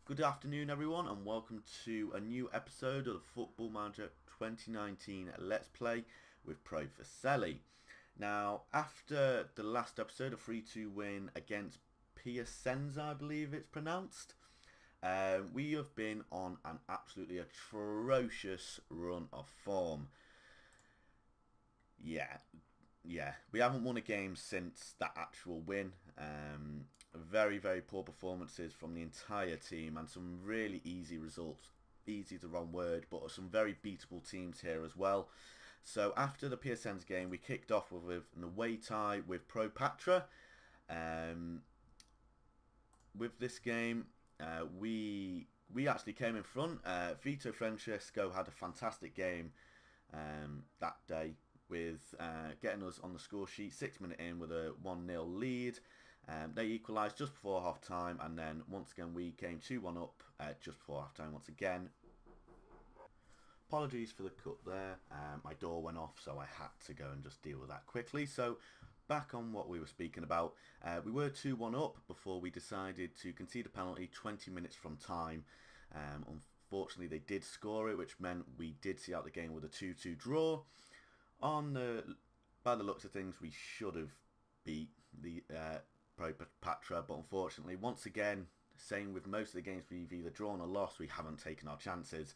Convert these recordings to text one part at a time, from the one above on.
Good afternoon, everyone, and welcome to a new episode of the Football Manager 2019 Let's Play with Pro Vercelli. Now, after the last episode, a 3-2 win against Piacenza, I believe it's pronounced, we have been on an absolutely atrocious run of form. Yeah, we haven't won a game since that actual win. Very, very poor performances from the entire team and some really easy results. Easy is the wrong word, but some very beatable teams here as well. So after the Piacenza game, we kicked off with an away tie with Pro Patra. With this game, we actually came in front. Vito Francesco had a fantastic game that day, with getting us on the score sheet 6 minutes in with a 1-0 lead. They equalised just before half time, and then once again we came 2-1 up just before half time once again. Apologies for the cut there. My door went off, so I had to go and just deal with that quickly. So back on what we were speaking about, we were 2-1 up before we decided to concede a penalty 20 minutes from time. Unfortunately they did score it, which meant we did see out the game with a 2-2 draw. By the looks of things, we should have beat the Pro Patra, but unfortunately, once again, same with most of the games we've either drawn or lost, we haven't taken our chances.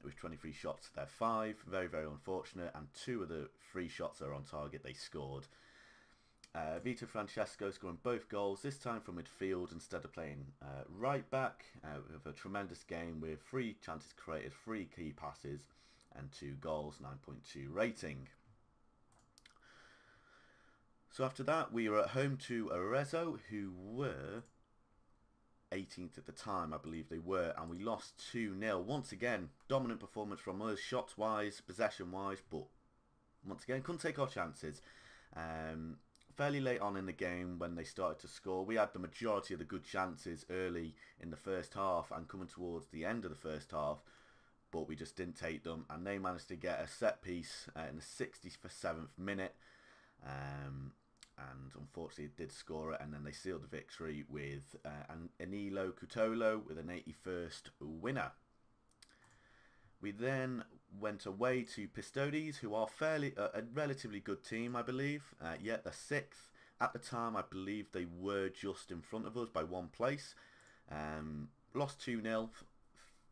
With 23 shots, they're 5. Very, very unfortunate, and 2 of the 3 shots that are on target, they scored. Vito Francesco scoring both goals, this time from midfield instead of playing right back, with a tremendous game with 3 chances created, 3 key passes, and 2 goals, 9.2 rating. So after that, we were at home to Arezzo, who were 18th at the time, I believe they were, and we lost 2-0. Once again, dominant performance from us, shots-wise, possession-wise, but once again, couldn't take our chances. Fairly late on in the game when they started to score, we had the majority of the good chances early in the first half and coming towards the end of the first half, but we just didn't take them, and they managed to get a set piece in the 67th minute, and unfortunately it did score it, and then they sealed the victory with Anilo Cutolo with an 81st winner. We then went away to Pistodes, who are a relatively good team, I believe. Yet they're 6th. At the time, I believe they were just in front of us by 1 place. Lost 2-0.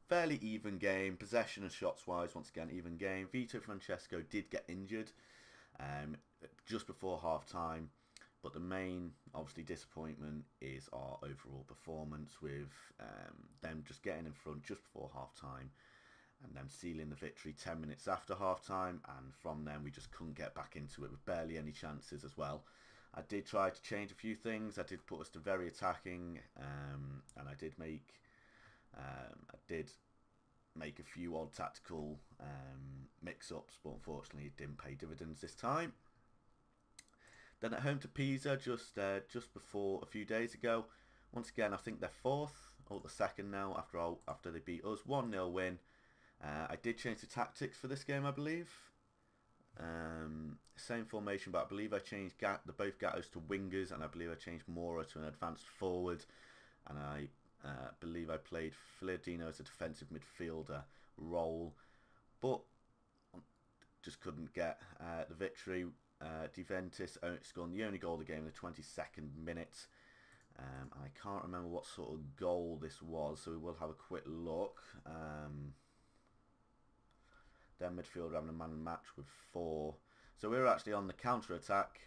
Fairly even game, possession and shots wise, once again even game. Vito Francesco did get injured just before half time, but the main obviously disappointment is our overall performance, with them just getting in front just before half time and then sealing the victory 10 minutes after half time, and from then we just couldn't get back into it with barely any chances as well. I did try to change a few things. I did put us to very attacking, and I did make a few odd tactical mix-ups, but unfortunately it didn't pay dividends this time. Then at home to Pisa, just before a few days ago. Once again, I think they're 4th or the 2nd now after they beat us. 1-0 win. I did change the tactics for this game, I believe. Same formation, but I believe I changed both Gattos to wingers, and I believe I changed Mora to an advanced forward, and I believe I played Filardino as a defensive midfielder role, but just couldn't get the victory. Juventus scoring the only goal of the game in the 22nd minute. I can't remember what sort of goal this was, so we will have a quick look. Their midfielder having a man match with 4. So we were actually on the counter-attack.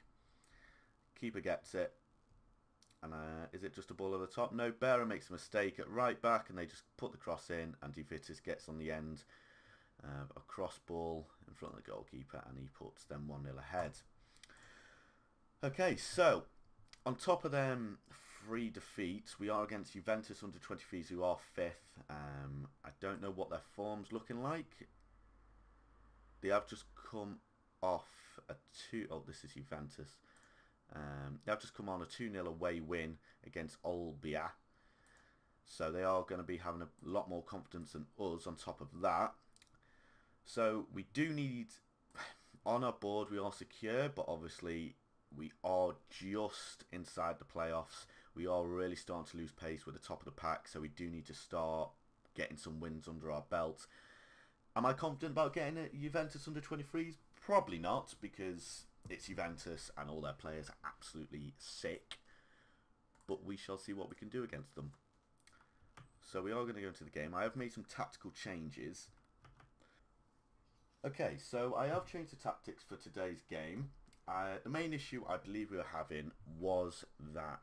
Keeper gets it. And is it just a ball over the top? No, Berra makes a mistake at right back, and they just put the cross in, and Juventus gets on the end. A cross ball in front of the goalkeeper, and he puts them 1-0 ahead. Okay, so on top of them 3 defeats, we are against Juventus under 23s, who are 5th. I don't know what their form's looking like. They have just come off a 2... Oh, this is Juventus. They have just come on a 2-0 away win against Olbia. So they are going to be having a lot more confidence than us on top of that. So we do need... On our board we are secure, but obviously we are just inside the playoffs. we are really starting to lose pace with the top of the pack, so we do need to start getting some wins under our belt. Am I confident about getting a Juventus under 23s? Probably not, because it's Juventus and all their players are absolutely sick. But we shall see what we can do against them. So we are going to go into the game. I have made some tactical changes. Okay, so I have changed the tactics for today's game. The main issue I believe we were having was that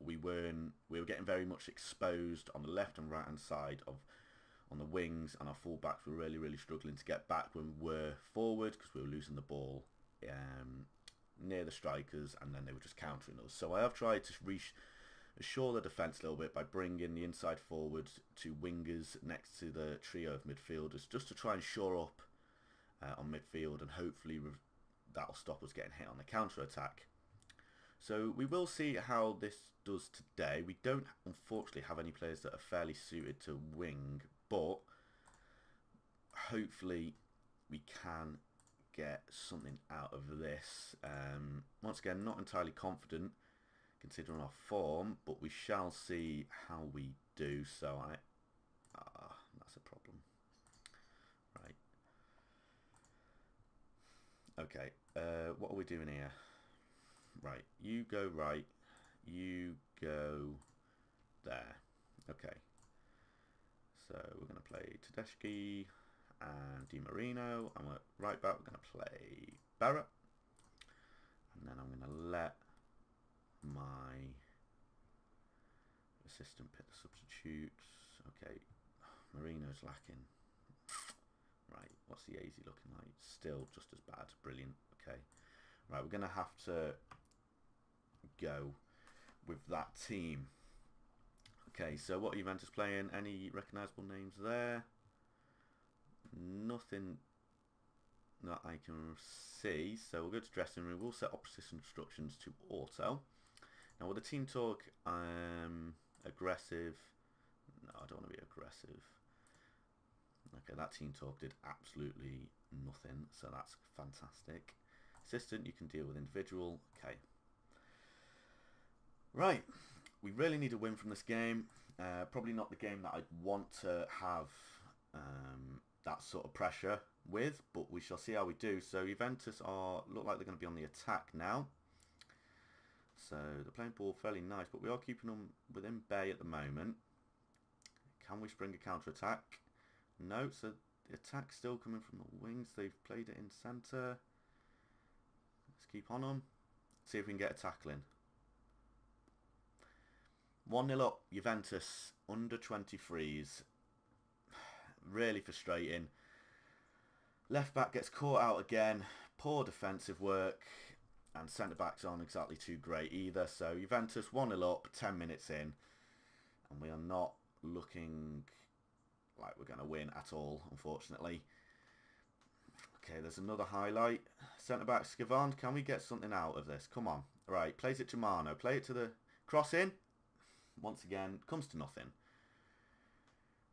we were getting very much exposed on the left and right hand side on the wings, and our fullbacks were really struggling to get back when we were forward because we were losing the ball near the strikers, and then they were just countering us. So I have tried to assure the defence a little bit by bringing the inside forwards to wingers next to the trio of midfielders, just to try and shore up on midfield, and hopefully that'll stop us getting hit on the counter-attack. So we will see how this does today. We don't unfortunately have any players that are fairly suited to wing, but hopefully we can get something out of this. Once again, not entirely confident considering our form, but we shall see how we do. So that's a problem. Right. Okay, what are we doing here? Right, you go right, you go there. Okay, so we're going to play Tedeschi and Di Marino, and we're right back, we're going to play Barrett, and then I'm going to let my assistant pick the substitutes. Okay, Marino's lacking. Right, what's the AZ looking like? Still just as bad. Brilliant. Okay, right, we're going to have to go with that team. Okay, so what are Juventus playing? Any recognisable names there? Nothing that I can see. So we'll go to dressing room. We'll set opposition instructions to auto. Now with the team talk, aggressive. No, I don't want to be aggressive. Okay, that team talk did absolutely nothing, so that's fantastic. Assistant, you can deal with individual. Okay. Right, we really need a win from this game. Probably not the game that I'd want to have that sort of pressure with, but we shall see how we do. So Juventus look like they're going to be on the attack now. So they're playing ball fairly nice, but we are keeping them within bay at the moment. Can we spring a counter-attack? No, so the attack's still coming from the wings. They've played it in centre. Let's keep on them. See if we can get a tackle in. 1-0 up, Juventus, under 23s. Really frustrating. Left back gets caught out again. Poor defensive work. And centre backs aren't exactly too great either. So Juventus 1-0 up, 10 minutes in. And we are not looking like we're going to win at all, unfortunately. Okay, there's another highlight. Centre back Scavone, can we get something out of this? Come on. Right, plays it to Mano. Play it to the cross in. Once again, comes to nothing.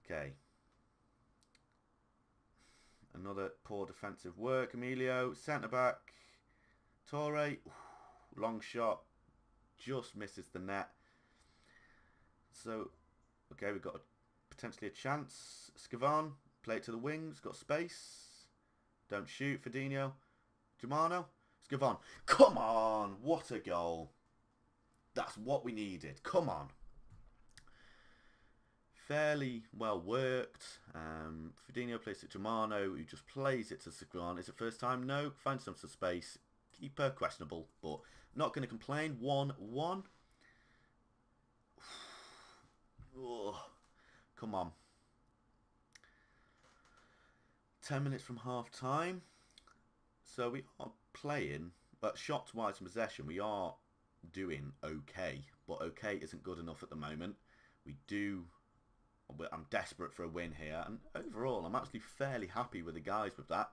Okay. Another poor defensive work. Emilio, centre back. Torre, long shot. Just misses the net. So, okay, we've got potentially a chance. Scavone, play it to the wings. Got space. Don't shoot, Ferdinand. Germano. Scavone. Come on! What a goal. That's what we needed. Come on. Fairly well worked. Ferdinand plays it to Germano, who just plays it to Scavone. Is it first time? No. Finds some space. Keeper, questionable, but not going to complain. 1-1. Come on. 10 minutes from half time. So we are playing, but shots wise in possession, we are doing okay, but okay isn't good enough at the moment. I'm desperate for a win here, and overall I'm actually fairly happy with the guys with that.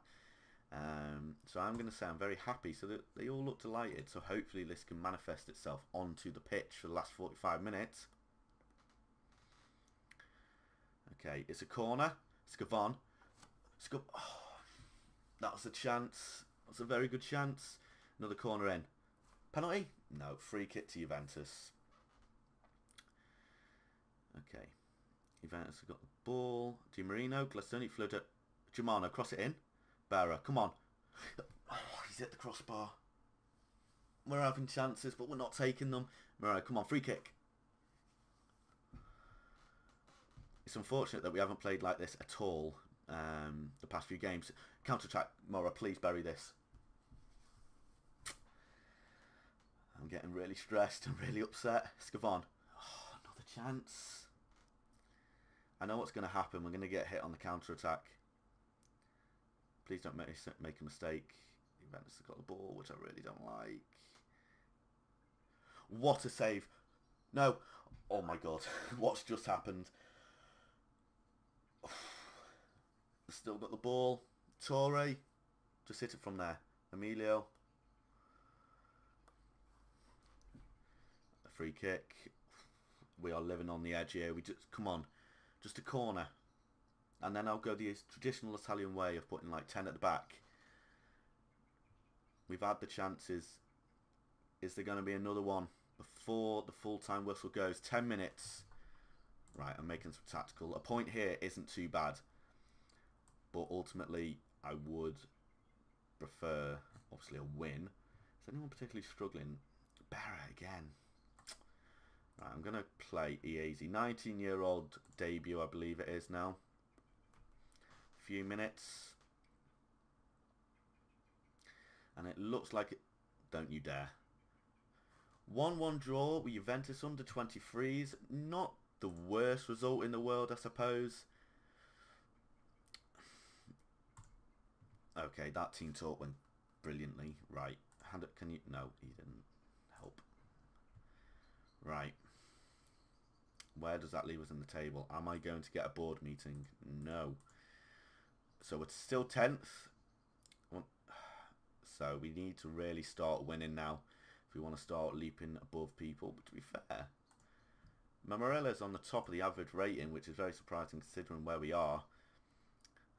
So I'm going to say I'm very happy, so that they all look delighted, so hopefully this can manifest itself onto the pitch for the last 45 minutes. Okay, it's a corner. Scavone. That was a chance. That's a very good chance. Another corner in. Penalty? No, free kick to Juventus. Okay. Juventus have got the ball. Di Marino, Glastoni, Fluda, Germano, cross it in. Barra, come on. Oh, he's hit the crossbar. We're having chances, but we're not taking them. Murray, come on, free kick. It's unfortunate that we haven't played like this at all the past few games. Counter-attack, Mora, please bury this. I'm getting really stressed and really upset. Scavon. Oh, another chance. I know what's going to happen. We're going to get hit on the counter-attack. Please don't make a mistake. Juventus have got the ball, which I really don't like. What a save. No. Oh my god. What's just happened? Still got the ball. Torre. Just hit it from there. Emilio. A free kick. We are living on the edge here. We just, come on. Just a corner. And then I'll go the traditional Italian way of putting like 10 at the back. We've had the chances. Is there going to be another one before the full-time whistle goes? 10 minutes. Right, I'm making some tactical. A point here isn't too bad. But ultimately, I would prefer, obviously, a win. Is anyone particularly struggling? Barra again. Right, I'm going to play Easy. 19-year-old debut, I believe it is now. Few minutes. And it looks like it... Don't you dare. 1-1 draw with Juventus under 23s. Not the worst result in the world, I suppose. Okay, that team talk went brilliantly. Right. Can you... No, he didn't help. Right. Where does that leave us in the table? Am I going to get a board meeting? No. So it's still 10th. So we need to really start winning now if we want to start leaping above people. But to be fair, Mamarella's on the top of the average rating, which is very surprising considering where we are.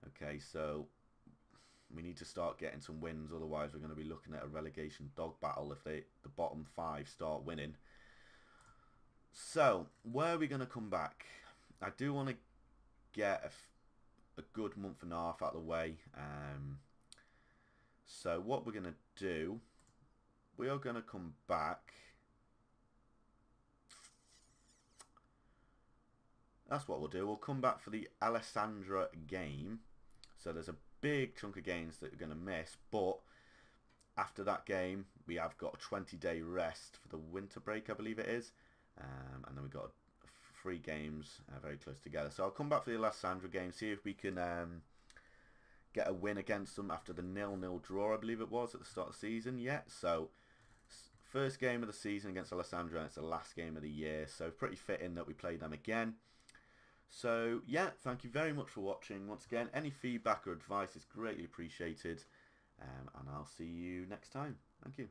Okay, so we need to start getting some wins, otherwise we're going to be looking at a relegation dog battle if the bottom 5 start winning. So, where are we going to come back? I do want to get a good month and a half out of the way. So what we're going to do, we are going to come back. That's what we'll do. We'll come back for the Alessandra game. So there's a big chunk of games that we're going to miss. But after that game, we have got a 20-day rest for the winter break, I believe it is. And then we've got 3 games very close together. So I'll come back for the Alessandra game, see if we can get a win against them after the 0-0 draw, I believe it was, at the start of the season. Yeah, so first game of the season against Alessandra, and it's the last game of the year. So pretty fitting that we play them again. So yeah, thank you very much for watching. Once again, any feedback or advice is greatly appreciated. And I'll see you next time. Thank you.